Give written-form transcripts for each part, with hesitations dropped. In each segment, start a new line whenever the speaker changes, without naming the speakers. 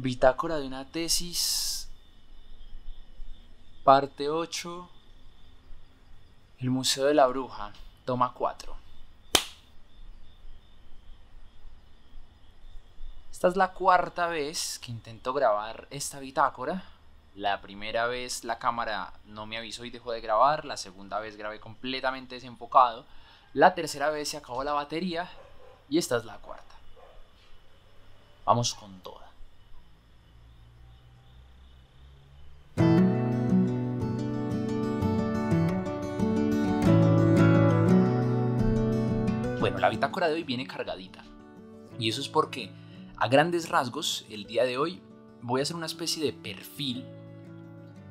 Bitácora de una tesis, parte 8, el Museo de la Bruja, toma 4. Esta es la cuarta vez que intento grabar esta bitácora. La primera vez la cámara no me avisó y dejó de grabar. La segunda vez grabé completamente desenfocado. La tercera vez se acabó la batería. Y esta es la cuarta. Vamos con toda. Bueno, la bitácora de hoy viene cargadita. Y eso es porque, a grandes rasgos, el día de hoy voy a hacer una especie de perfil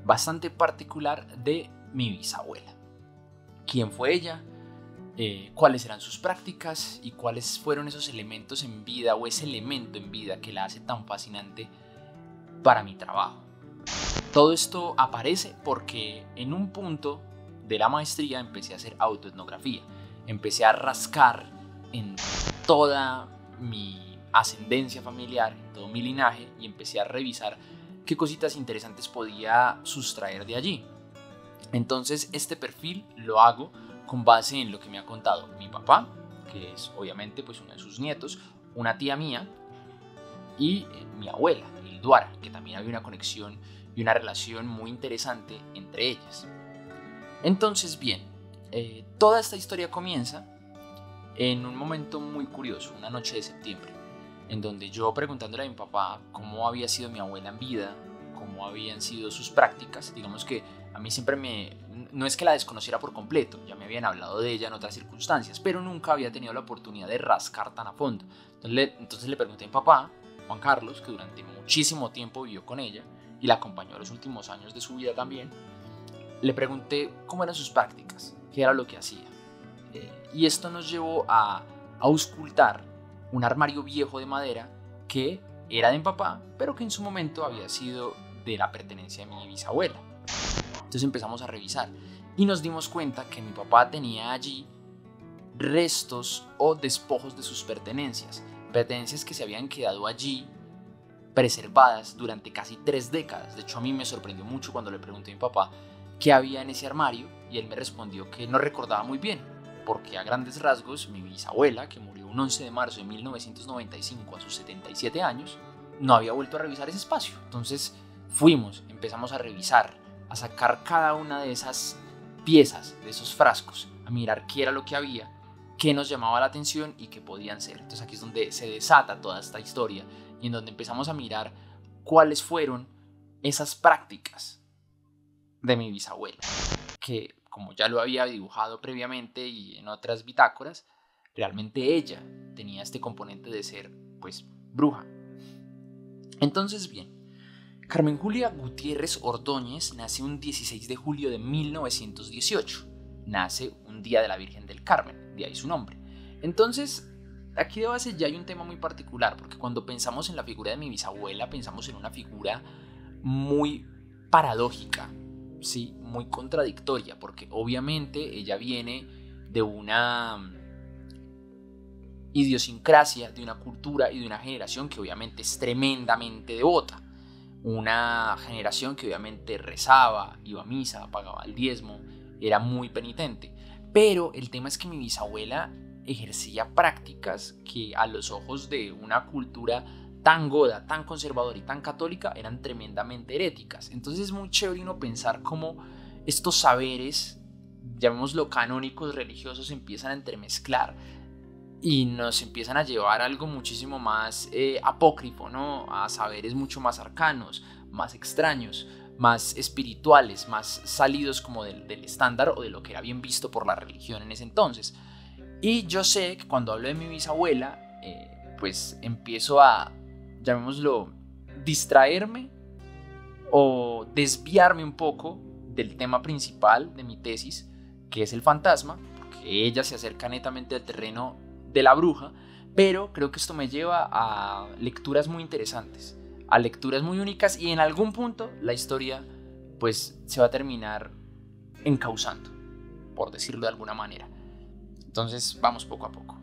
bastante particular de mi bisabuela. ¿Quién fue ella? ¿Cuáles eran sus prácticas? ¿Y cuáles fueron esos elementos en vida o ese elemento en vida que la hace tan fascinante para mi trabajo? Todo esto aparece porque en un punto de la maestría empecé a hacer autoetnografía. Empecé a rascar en toda mi ascendencia familiar, en todo mi linaje, y empecé a revisar qué cositas interesantes podía sustraer de allí. Entonces este perfil lo hago con base en lo que me ha contado mi papá, que es obviamente pues uno de sus nietos, una tía mía y mi abuela, Ilduara, que también había una conexión y una relación muy interesante entre ellas. Entonces bien, toda esta historia comienza en un momento muy curioso, una noche de septiembre, en donde yo preguntándole a mi papá cómo había sido mi abuela en vida, cómo habían sido sus prácticas, digamos que a mí siempre no es que la desconociera por completo, ya me habían hablado de ella en otras circunstancias, pero nunca había tenido la oportunidad de rascar tan a fondo. Entonces le pregunté a mi papá, Juan Carlos, que durante muchísimo tiempo vivió con ella y la acompañó a los últimos años de su vida también. Le pregunté cómo eran sus prácticas, qué era lo que hacía. Y esto nos llevó a auscultar un armario viejo de madera que era de mi papá, pero que en su momento había sido de la pertenencia de mi bisabuela. Entonces empezamos a revisar y nos dimos cuenta que mi papá tenía allí restos o despojos de sus pertenencias que se habían quedado allí preservadas durante casi 3 décadas. De hecho, a mí me sorprendió mucho cuando le pregunté a mi papá qué había en ese armario y él me respondió que no recordaba muy bien, porque a grandes rasgos mi bisabuela, que murió un 11 de marzo de 1995 a sus 77 años, no había vuelto a revisar ese espacio. Entonces empezamos a revisar, a sacar cada una de esas piezas, de esos frascos, a mirar qué era lo que había, qué nos llamaba la atención y qué podían ser. Entonces aquí es donde se desata toda esta historia y en donde empezamos a mirar cuáles fueron esas prácticas de mi bisabuela, que como ya lo había dibujado previamente y en otras bitácoras, realmente ella tenía este componente de ser, pues, bruja. Entonces, bien, Carmen Julia Gutiérrez Ordóñez nace un 16 de julio de 1918. Nace un día de la Virgen del Carmen, de ahí su nombre. Entonces, aquí de base ya hay un tema muy particular, porque cuando pensamos en la figura de mi bisabuela, pensamos en una figura muy paradójica, sí, muy contradictoria, porque obviamente ella viene de una idiosincrasia, de una cultura y de una generación que obviamente es tremendamente devota, una generación que obviamente rezaba, iba a misa, pagaba el diezmo, era muy penitente, pero el tema es que mi bisabuela ejercía prácticas que a los ojos de una cultura tan goda, tan conservadora y tan católica eran tremendamente heréticas. Entonces es muy chévere uno pensar cómo estos saberes, llamémoslo canónicos religiosos, empiezan a entremezclar y nos empiezan a llevar a algo muchísimo más apócrifo, ¿no? A saberes mucho más arcanos, más extraños, más espirituales, más salidos como del estándar o de lo que era bien visto por la religión en ese entonces. Y yo sé que cuando hablo de mi bisabuela, pues empiezo a, llamémoslo, distraerme o desviarme un poco del tema principal de mi tesis, que es el fantasma, porque ella se acerca netamente al terreno de la bruja, pero creo que esto me lleva a lecturas muy interesantes, a lecturas muy únicas y en algún punto la historia pues se va a terminar encauzando, por decirlo de alguna manera. Entonces vamos poco a poco.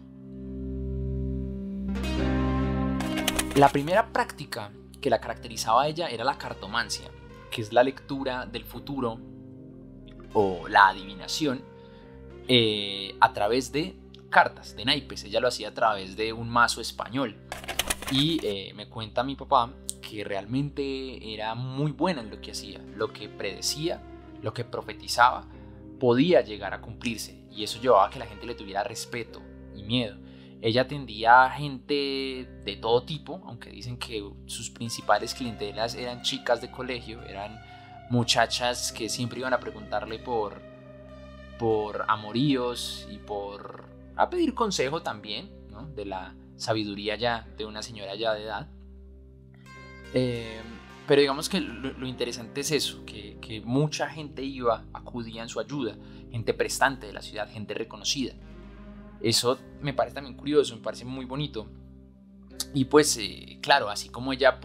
La primera práctica que la caracterizaba a ella era la cartomancia, que es la lectura del futuro o la adivinación a través de cartas, de naipes. Ella lo hacía a través de un mazo español. Y me cuenta mi papá que realmente era muy buena en lo que hacía. Lo que predecía, lo que profetizaba, podía llegar a cumplirse. Y eso llevaba a que la gente le tuviera respeto y miedo. Ella atendía a gente de todo tipo, aunque dicen que sus principales clientelas eran chicas de colegio, eran muchachas que siempre iban a preguntarle por amoríos y a pedir consejo también, ¿no? De la sabiduría ya de una señora ya de edad. Pero digamos que lo interesante es eso, que mucha gente acudía en su ayuda, gente prestante de la ciudad, gente reconocida. Eso me parece también curioso, me parece muy bonito. Y pues claro, así como ella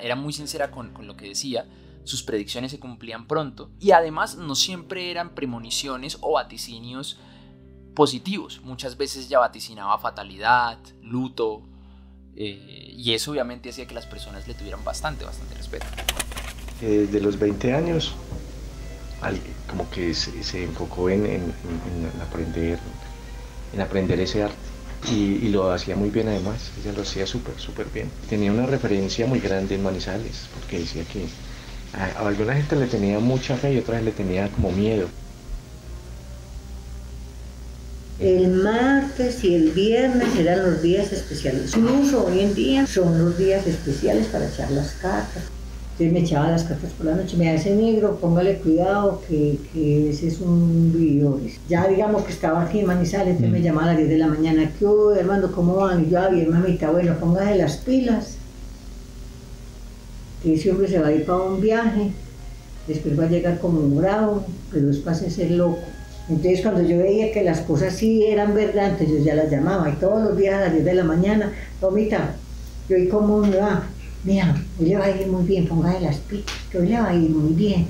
era muy sincera con lo que decía, sus predicciones se cumplían pronto y además no siempre eran premoniciones o vaticinios positivos. Muchas veces ella vaticinaba fatalidad, luto, y eso obviamente hacía que las personas le tuvieran bastante respeto.
Desde los 20 años como que se enfocó en aprender ese arte y lo hacía muy bien. Además ella lo hacía súper bien. Tenía una referencia muy grande en Manizales, porque decía que a alguna gente le tenía mucha fe y a otras le tenía como miedo.
El martes y el viernes eran los días especiales. Incluso hoy en día son los días especiales para echar las cartas. Entonces me echaba las cartas por la noche, me da ese negro, póngale cuidado que ese es un vividor. Ya digamos que estaba aquí en Manizales, entonces me llamaba a las 10 de la mañana, ¿qué hubo, Armando, cómo van? Y yo, bien mamita, bueno, póngale las pilas, que ese hombre se va a ir para un viaje, después va a llegar como un bravo, pero después de ser loco. Entonces cuando yo veía que las cosas sí eran verdad, entonces yo ya las llamaba, y todos los días a las 10 de la mañana, mamita, yo hoy cómo me va. Mira, hoy le va a ir muy bien, póngale las pilas, que hoy le va a ir muy bien.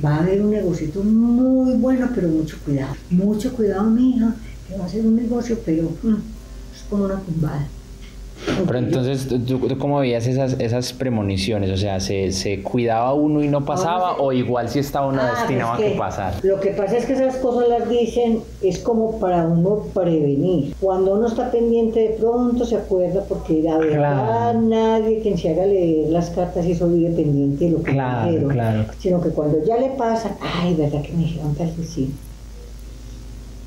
Va a haber un negocito muy bueno, pero mucho cuidado. Mucho cuidado, mija, que va a ser un negocio, pero es como una tumbada.
Pero entonces, ¿tú cómo veías esas premoniciones? O sea, ¿se cuidaba uno y no pasaba o igual si estaba uno destinado a que pasara?
Lo que pasa es que esas cosas las dicen, es como para uno prevenir. Cuando uno está pendiente de pronto se acuerda, porque la verdad nadie quien se haga leer las cartas y se olvide pendiente de lo que dijeron. Sino que cuando ya le pasa, ay, verdad que me dijeron tal que sí.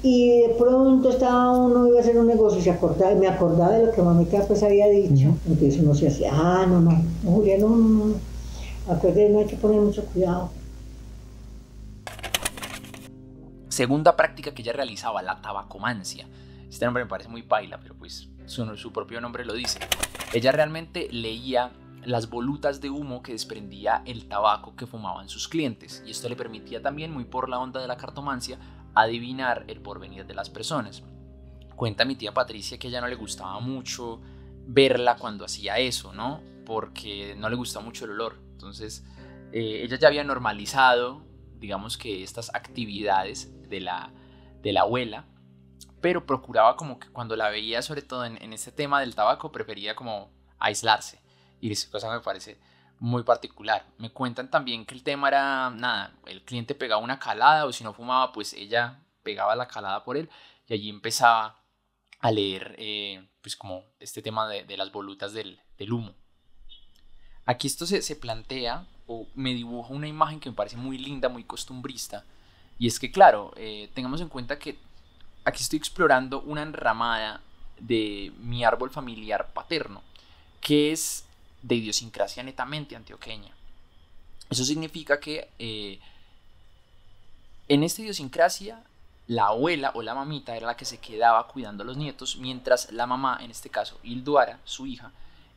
Y de pronto iba a hacer un negocio y me acordaba de lo que mamita pues había dicho. Entonces uno se hacía, no, Julia, no. Acuérdate, no hay que poner mucho cuidado.
Segunda práctica que ella realizaba, la tabacomancia. Este nombre me parece muy paila, pero pues su propio nombre lo dice. Ella realmente leía las volutas de humo que desprendía el tabaco que fumaban sus clientes, y esto le permitía también, muy por la onda de la cartomancia, adivinar el porvenir de las personas. Cuenta mi tía Patricia que a ella no le gustaba mucho verla cuando hacía eso, ¿no? Porque no le gustaba mucho el olor. Entonces ella ya había normalizado, digamos, que estas actividades de la abuela, pero procuraba como que cuando la veía, sobre todo en este tema del tabaco, prefería como aislarse, y esa cosa me parece muy particular. Me cuentan también que el tema era, nada, el cliente pegaba una calada, o si no fumaba, pues ella pegaba la calada por él, y allí empezaba a leer pues como este tema de las volutas del humo. Aquí esto se plantea, o me dibuja una imagen que me parece muy linda, muy costumbrista, y es que claro, tengamos en cuenta que aquí estoy explorando una enramada de mi árbol familiar paterno, que es de idiosincrasia netamente antioqueña. Eso significa que en esta idiosincrasia la abuela o la mamita era la que se quedaba cuidando a los nietos, mientras la mamá, en este caso Hilduara, su hija,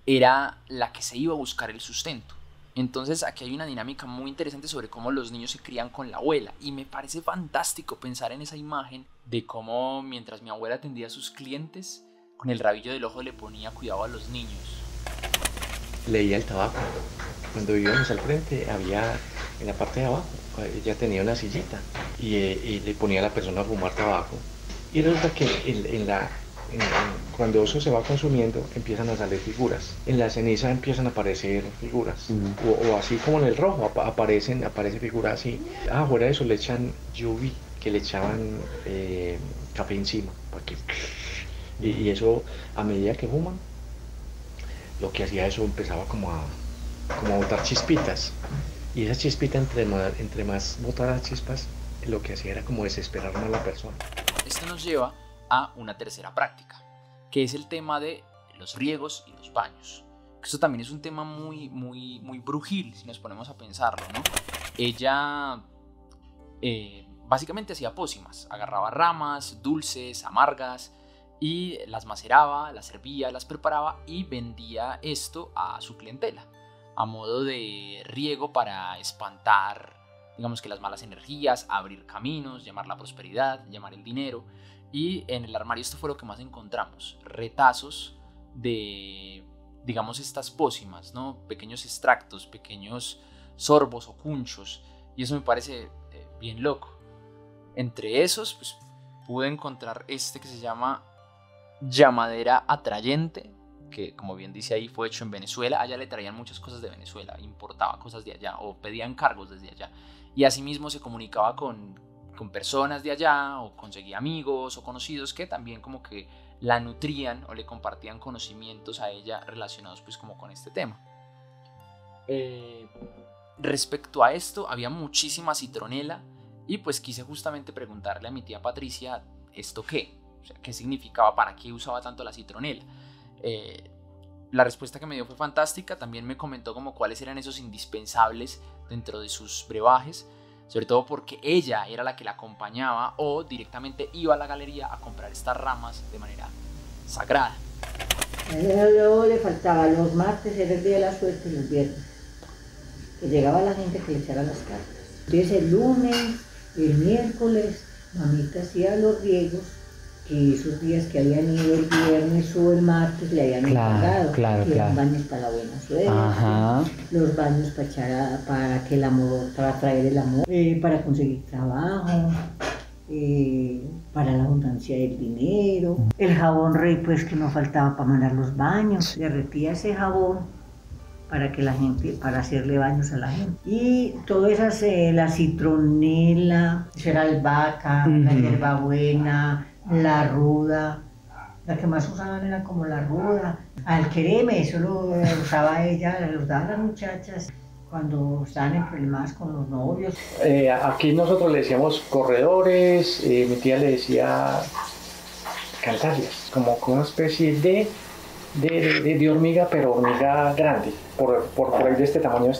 era la que se iba a buscar el sustento. Entonces aquí hay una dinámica muy interesante sobre cómo los niños se crían con la abuela, y me parece fantástico pensar en esa imagen de cómo mientras mi abuela atendía a sus clientes, con el rabillo del ojo le ponía cuidado a los niños.
Leía el tabaco. Cuando vivíamos al frente había en la parte de abajo, ella tenía una sillita y le ponía a la persona a fumar tabaco. Y resulta que cuando eso se va consumiendo empiezan a salir figuras. En la ceniza empiezan a aparecer figuras. O así como en el rojo aparece figuras así. Fuera de eso le echan yubi, que le echaban café encima. Para que, y eso, a medida que fuman, lo que hacía eso empezaba como a botar chispitas. Y esa chispita, entre más botadas chispas, lo que hacía era como desesperar más a la persona.
Esto nos lleva a una tercera práctica, que es el tema de los riegos y los baños. Esto también es un tema muy brujil, si nos ponemos a pensarlo, ¿no? Ella básicamente hacía pócimas, agarraba ramas dulces, amargas, y las maceraba, las hervía, las preparaba y vendía esto a su clientela, a modo de riego para espantar, digamos que las malas energías, abrir caminos, llamar la prosperidad, llamar el dinero. Y en el armario esto fue lo que más encontramos, retazos de, digamos, estas pócimas, ¿no? Pequeños extractos, pequeños sorbos o cunchos, y eso me parece bien loco. Entre esos, pues, pude encontrar este que se llama llamadera atrayente, que como bien dice ahí fue hecho en Venezuela. Allá le traían muchas cosas de Venezuela, importaba cosas de allá o pedían cargos desde allá, y asimismo se comunicaba con personas de allá, o conseguía amigos o conocidos que también como que la nutrían o le compartían conocimientos a ella relacionados pues como con este tema. Respecto a esto había muchísima citronela, y pues quise justamente preguntarle a mi tía Patricia esto qué, o sea, qué significaba, para qué usaba tanto la citronela. La respuesta que me dio fue fantástica. También me comentó como cuáles eran esos indispensables dentro de sus brebajes, sobre todo porque ella era la que la acompañaba o directamente iba a la galería a comprar estas ramas de manera sagrada.
Luego le faltaba los martes, era el día de la suerte, y los viernes, que llegaba la gente que le echara las cartas. Entonces el lunes, el miércoles, mamita hacía los riegos, que esos días que habían ido el viernes o el martes le habían encargado. Los baños para la buena suerte, los baños para que el amor, para traer el amor, para conseguir trabajo, para la abundancia del dinero. El jabón rey, pues, que no faltaba para mandar los baños. Derretía ese jabón para que la gente, para hacerle baños a la gente. Y todas esas, la citronela, la albahaca, la hierbabuena, la ruda, la que más usaban era como la ruda. Al quereme, eso lo usaba ella, lo daban las muchachas cuando estaban en problemas con los novios.
Aquí nosotros le decíamos corredores, mi tía le decía cantarias, como una especie de hormiga, pero hormiga grande, por ahí de este tamaño,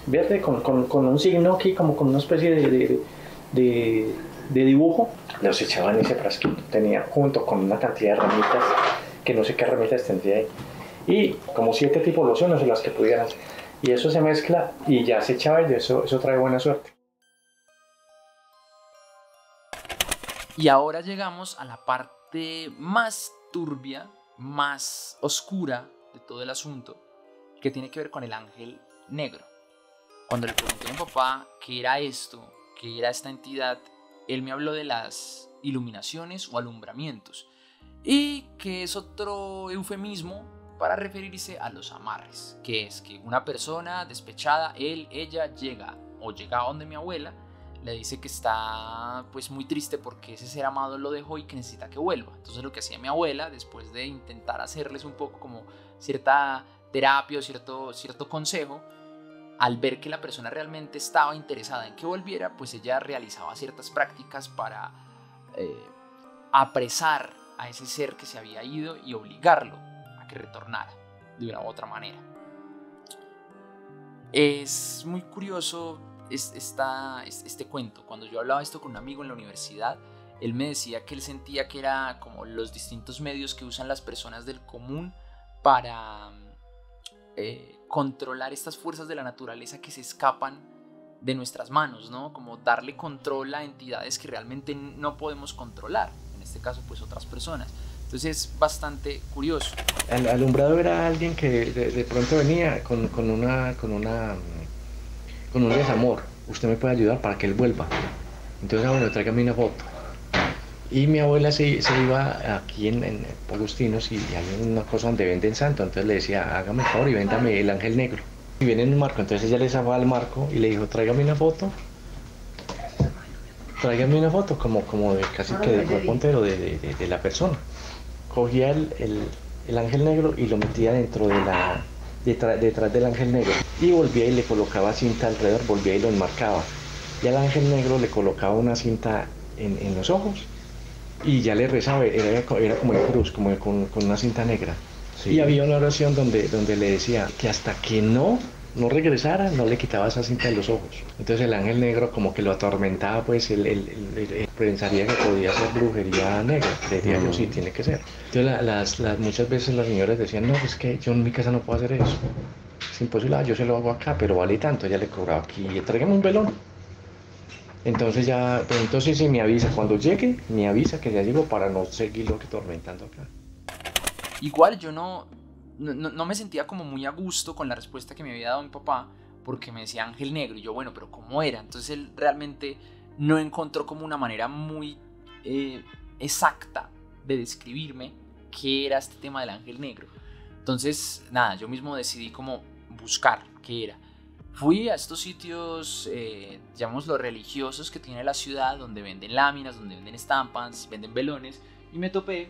verde con un signo aquí, como con una especie de dibujo. Los echaban en ese frasquito, tenía junto con una cantidad de ramitas, que no sé qué ramitas tendría ahí, y como 7 tipos de lociones en las que pudieran, y eso se mezcla y ya se echaba, y eso trae buena suerte.
Y ahora llegamos a la parte más turbia, más oscura de todo el asunto, que tiene que ver con el ángel negro. Cuando le pregunté a mi papá qué era esto, qué era esta entidad, él me habló de las iluminaciones o alumbramientos, y que es otro eufemismo para referirse a los amarres, que es que una persona despechada, ella llega a donde mi abuela, le dice que está pues muy triste porque ese ser amado lo dejó y que necesita que vuelva. Entonces lo que hacía mi abuela, después de intentar hacerles un poco como cierta terapia o cierto consejo, al ver que la persona realmente estaba interesada en que volviera, pues ella realizaba ciertas prácticas para apresar a ese ser que se había ido y obligarlo a que retornara de una u otra manera. Es muy curioso este cuento. Cuando yo hablaba esto con un amigo en la universidad, él me decía que él sentía que era como los distintos medios que usan las personas del común para controlar estas fuerzas de la naturaleza que se escapan de nuestras manos, ¿no? Como darle control a entidades que realmente no podemos controlar, en este caso pues otras personas. Entonces es bastante curioso.
El alumbrado era alguien que de pronto venía con un desamor. Usted me puede ayudar para que él vuelva. Entonces, bueno, tráigame una foto. Y mi abuela se iba aquí en Agustinos y hay una cosa donde venden santo, entonces le decía, hágame el favor y véndame el ángel negro. Y viene en un marco, entonces ella le sacaba el marco y le dijo, tráigame una foto como de casi que de cuerpo entero de la persona. Cogía el ángel negro y lo metía dentro detrás del ángel negro y volvía y le colocaba cinta alrededor, volvía y lo enmarcaba. Y al ángel negro le colocaba una cinta en los ojos y ya le rezaba, era como en cruz, como con una cinta negra. Sí. Y había una oración donde le decía que hasta que no regresara, no le quitaba esa cinta de los ojos. Entonces el ángel negro como que lo atormentaba, pues él pensaría que podía ser brujería negra, creería yo, sí, tiene que ser. Entonces muchas veces las señoras decían, no, es que yo en mi casa no puedo hacer eso, es imposible, yo se lo hago acá, pero vale tanto. Ella le cobraba aquí, tráigame un velón. Entonces pero entonces sí me avisa, cuando llegue, me avisa que ya llego para no seguirlo atormentando acá.
Igual yo no me sentía como muy a gusto con la respuesta que me había dado mi papá, porque me decía ángel negro, y yo, bueno, pero ¿cómo era? Entonces él realmente no encontró como una manera muy exacta de describirme qué era este tema del ángel negro. Entonces, nada, yo mismo decidí como buscar qué era. Fui a estos sitios, llamémoslo religiosos, que tiene la ciudad, donde venden láminas, donde venden estampas, venden velones, y me topé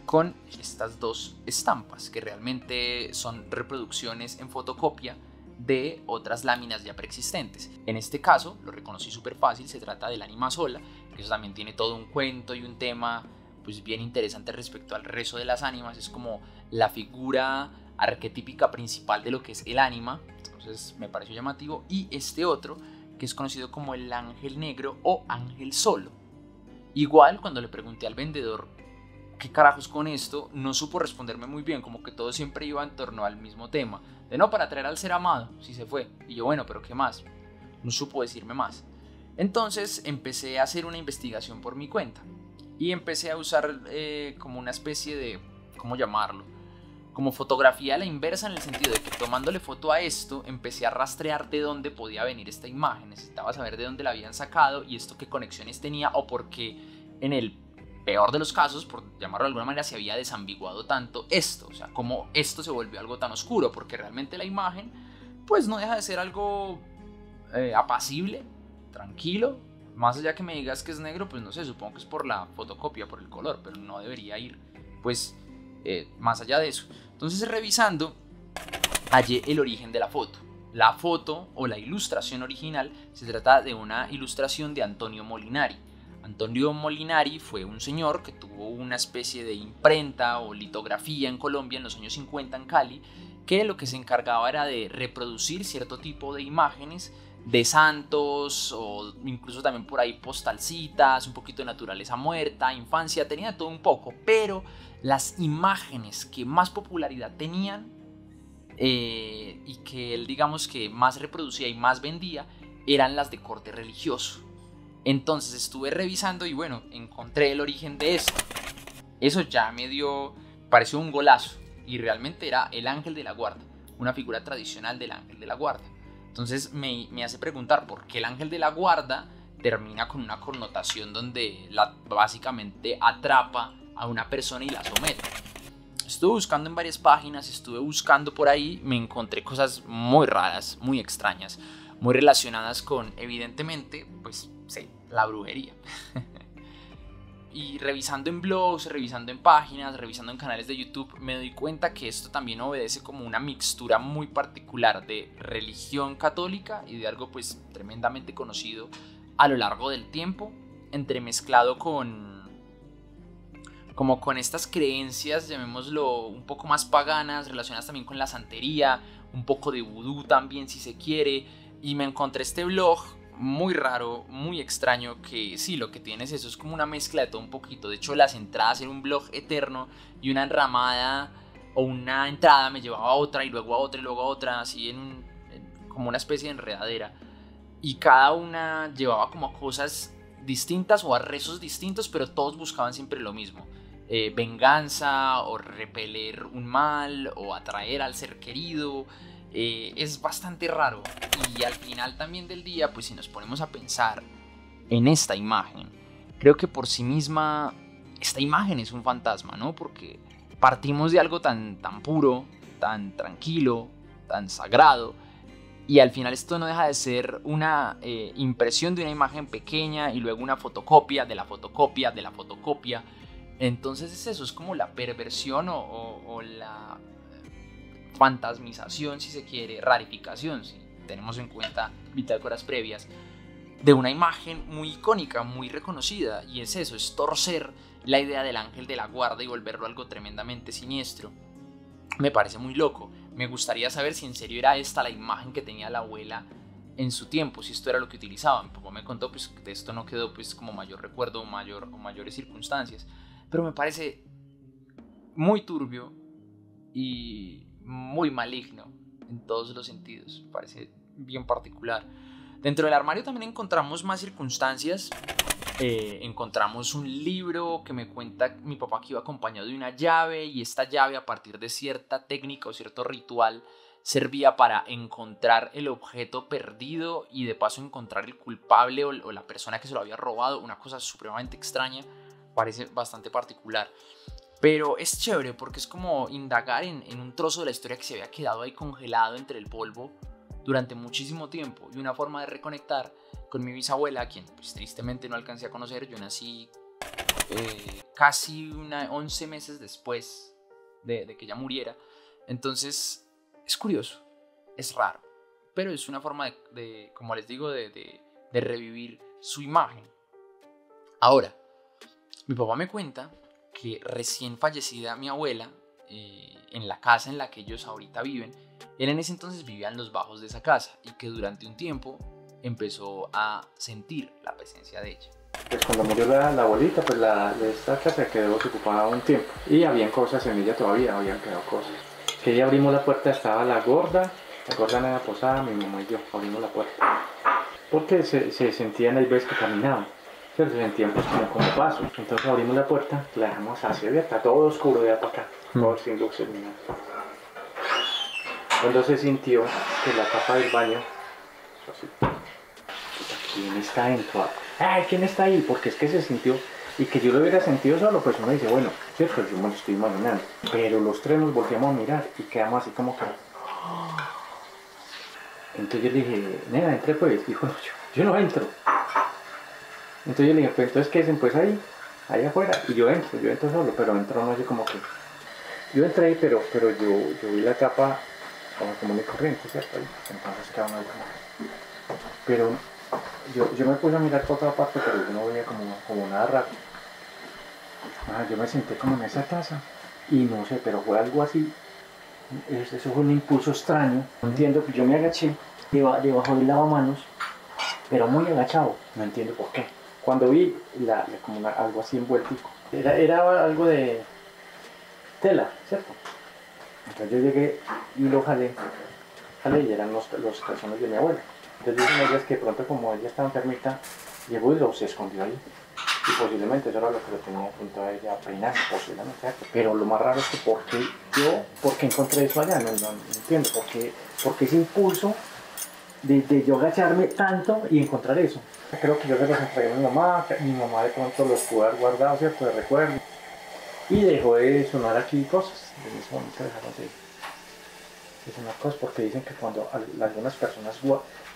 con estas dos estampas que realmente son reproducciones en fotocopia de otras láminas ya preexistentes. En este caso lo reconocí súper fácil, se trata del ánima sola, que eso también tiene todo un cuento y un tema pues bien interesante respecto al rezo de las ánimas. Es como la figura arquetípica principal de lo que es el ánima, entonces me pareció llamativo. Y este otro que es conocido como el ángel negro o ángel solo. Igual cuando le pregunté al vendedor ¿qué carajos con esto?, no supo responderme muy bien, como que todo siempre iba en torno al mismo tema, de no, para traer al ser amado, si se fue. Y yo, bueno, pero ¿qué más? No supo decirme más. Entonces empecé a hacer una investigación por mi cuenta y empecé a usar como una especie de, ¿cómo llamarlo?, como fotografía a la inversa, en el sentido de que tomándole foto a esto empecé a rastrear de dónde podía venir esta imagen. Necesitaba saber de dónde la habían sacado y esto qué conexiones tenía, o por qué en el peor de los casos, por llamarlo de alguna manera, se había desambiguado tanto esto, o sea, cómo esto se volvió algo tan oscuro, porque realmente la imagen pues no deja de ser algo apacible, tranquilo. Más allá que me digas que es negro, pues no sé, supongo que es por la fotocopia, por el color, pero no debería ir pues más allá de eso. Entonces, revisando, hallé el origen de la foto. La foto o la ilustración original se trata de una ilustración de Antonio Molinari. Antonio Molinari fue un señor que tuvo una especie de imprenta o litografía en Colombia en los años 50 en Cali, que lo que se encargaba era de reproducir cierto tipo de imágenes de santos, o incluso también por ahí postalcitas, un poquito de naturaleza muerta, infancia, tenía todo un poco, pero las imágenes que más popularidad tenían y que él, digamos, que más reproducía y más vendía eran las de corte religioso. Entonces estuve revisando y bueno, encontré el origen de esto. Eso ya pareció un golazo, y realmente era el ángel de la guarda, una figura tradicional del ángel de la guarda. Entonces me hace preguntar por qué el ángel de la guarda termina con una connotación donde básicamente atrapa a una persona y la somete. Estuve buscando en varias páginas, estuve buscando por ahí, me encontré cosas muy raras, muy extrañas, muy relacionadas con, evidentemente, pues sí, la brujería. Y revisando en blogs, revisando en páginas, revisando en canales de YouTube, me doy cuenta que esto también obedece como una mixtura muy particular de religión católica y de algo pues tremendamente conocido a lo largo del tiempo, entremezclado con estas creencias, llamémoslo, un poco más paganas, relacionadas también con la santería, un poco de vudú también si se quiere. Y me encontré este blog muy raro, muy extraño, que sí, lo que tiene es eso, es como una mezcla de todo un poquito. De hecho, las entradas eran un blog eterno, y una enramada o una entrada me llevaba a otra y luego a otra y luego a otra, así como una especie de enredadera, y cada una llevaba como a cosas distintas o a rezos distintos, pero todos buscaban siempre lo mismo: venganza, o repeler un mal, o atraer al ser querido. Es bastante raro, y al final también del día, pues si nos ponemos a pensar en esta imagen, creo que por sí misma esta imagen es un fantasma, ¿no? Porque partimos de algo tan puro, tan tranquilo, tan sagrado, y al final esto no deja de ser una impresión de una imagen pequeña y luego una fotocopia de la fotocopia de la fotocopia. Entonces es eso, es como la perversión o la fantasmización, si se quiere, rarificación, si tenemos en cuenta bitácoras previas, de una imagen muy icónica, muy reconocida, y es eso, es torcer la idea del ángel de la guarda y volverlo algo tremendamente siniestro. Me parece muy loco. Me gustaría saber si en serio era esta la imagen que tenía la abuela en su tiempo, si esto era lo que utilizaban. Mi papá me contó pues, que de esto no quedó pues, como mayor recuerdo o mayores circunstancias, pero me parece muy turbio y muy maligno en todos los sentidos. Me parece bien particular. Dentro del armario también encontramos más circunstancias. Encontramos un libro que me cuenta mi papá que iba acompañado de una llave, y esta llave, a partir de cierta técnica o cierto ritual, servía para encontrar el objeto perdido y de paso encontrar el culpable o la persona que se lo había robado. Una cosa supremamente extraña, parece bastante particular, pero es chévere porque es como indagar en un trozo de la historia que se había quedado ahí congelado entre el polvo durante muchísimo tiempo, y una forma de reconectar con mi bisabuela, a quien pues, tristemente no alcancé a conocer. Yo nací casi 11 meses después de que ella muriera. Entonces es curioso, es raro, pero es una forma como les digo, de revivir su imagen. Ahora, mi papá me cuenta que recién fallecida mi abuela, en la casa en la que ellos ahorita viven, él en ese entonces vivía en los bajos de esa casa, y que durante un tiempo empezó a sentir la presencia de ella.
Pues cuando murió la abuelita, pues esta casa quedó desocupada un tiempo, y habían cosas en ella todavía, habían quedado cosas. Que ya abrimos la puerta, estaba la gorda nada posada, mi mamá y yo abrimos la puerta. Porque se sentían, hay veces que caminaban, se sentían pues como pasos. Entonces abrimos la puerta, la dejamos así abierta, todo oscuro de acá para acá, todo sin luces ni nada. Cuando se sintió que la tapa del baño, así, ¿quién está dentro? ¡Ay, quién está ahí! Porque es que se sintió, y que yo lo hubiera sentido solo, pues uno dice, bueno, cierto, yo me lo estoy imaginando. Pero los tres nos volteamos a mirar y quedamos así como que... Entonces yo le dije, nena, entre pues. Dijo, no, yo no entro. Entonces yo le dije, pues entonces quédense pues ahí afuera. Y yo entro solo, pero entro no sé como que... Yo entré, pero yo vi la tapa como muy corriente, ¿cierto? Entonces quedamos ahí como que... Pero yo me puse a mirar por otra parte, pero yo no veía como nada raro. Yo me senté como en esa taza y no sé, pero fue algo así. Eso fue un impulso extraño. No entiendo, yo me agaché debajo del lavamanos, pero muy agachado. No entiendo por qué. Cuando vi algo así envueltico, era algo de tela, ¿cierto? Entonces yo llegué y lo jalé y eran los calzones de mi abuela. Entonces dicen ellas que pronto, como ella estaba enfermita, llegó y se escondió ahí. Y posiblemente eso era lo que lo tenía a punto de ella peinar, posiblemente, ¿cierto? Pero lo más raro es que ¿por qué encontré eso allá? No entiendo, ¿por qué ese impulso de yo agacharme tanto y encontrar eso? Creo que yo se los entregué a mi mamá de pronto los pudo haber guardado, ¿cierto? De recuerdo. Y dejó de sonar aquí cosas, de ese momento dejaron de sonar cosas, porque dicen que cuando algunas personas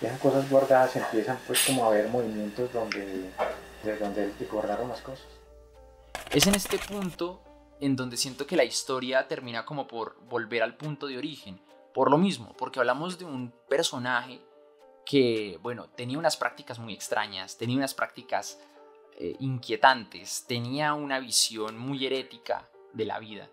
dejan cosas guardadas, empiezan pues como a haber movimientos donde guardaron las cosas.
Es en este punto en donde siento que la historia termina como por volver al punto de origen, por lo mismo, porque hablamos de un personaje que, bueno, tenía unas prácticas muy extrañas, tenía unas prácticas inquietantes, tenía una visión muy herética de la vida.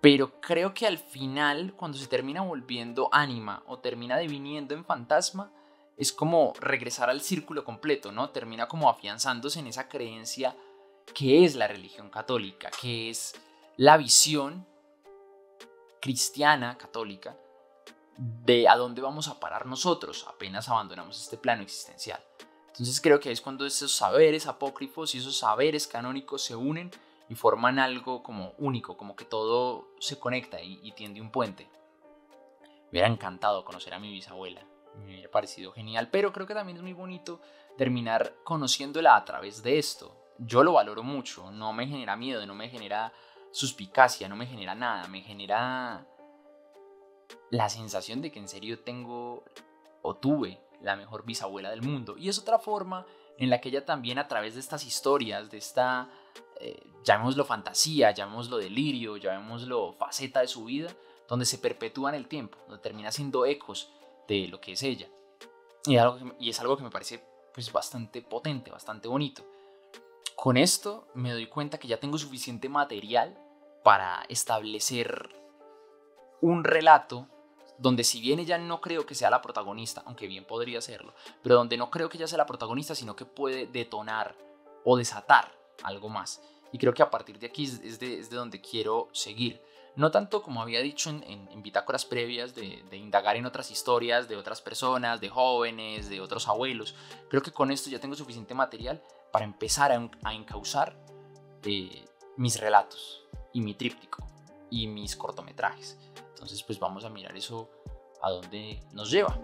Pero creo que al final, cuando se termina volviendo ánima o termina deviniendo en fantasma, es como regresar al círculo completo, ¿no? Termina como afianzándose en esa creencia que es la religión católica, que es la visión cristiana católica de a dónde vamos a parar nosotros apenas abandonamos este plano existencial. Entonces creo que es cuando esos saberes apócrifos y esos saberes canónicos se unen y forman algo como único, como que todo se conecta y tiende un puente. Me hubiera encantado conocer a mi bisabuela. me hubiera parecido genial, pero creo que también es muy bonito terminar conociéndola a través de esto. Yo lo valoro mucho, no me genera miedo, no me genera suspicacia, no me genera nada, me genera la sensación de que en serio tengo o tuve la mejor bisabuela del mundo. Y es otra forma en la que ella también, a través de estas historias, de esta, llamémoslo fantasía, llamémoslo delirio, llamémoslo faceta de su vida, donde se perpetúa en el tiempo, donde termina siendo ecos de lo que es ella. Y es algo que me parece pues bastante potente, bastante bonito. Con esto me doy cuenta que ya tengo suficiente material para establecer un relato donde, si bien ella no creo que sea la protagonista, aunque bien podría serlo, pero donde no creo que ella sea la protagonista, sino que puede detonar o desatar algo más. Y creo que a partir de aquí es de donde quiero seguir. No tanto, como había dicho en bitácoras previas, de indagar en otras historias de otras personas, de jóvenes, de otros abuelos. Creo que con esto ya tengo suficiente material para empezar a encauzar mis relatos y mi tríptico y mis cortometrajes. Entonces pues vamos a mirar eso a dónde nos lleva.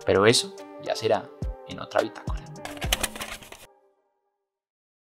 Pero eso ya será en otra bitácora.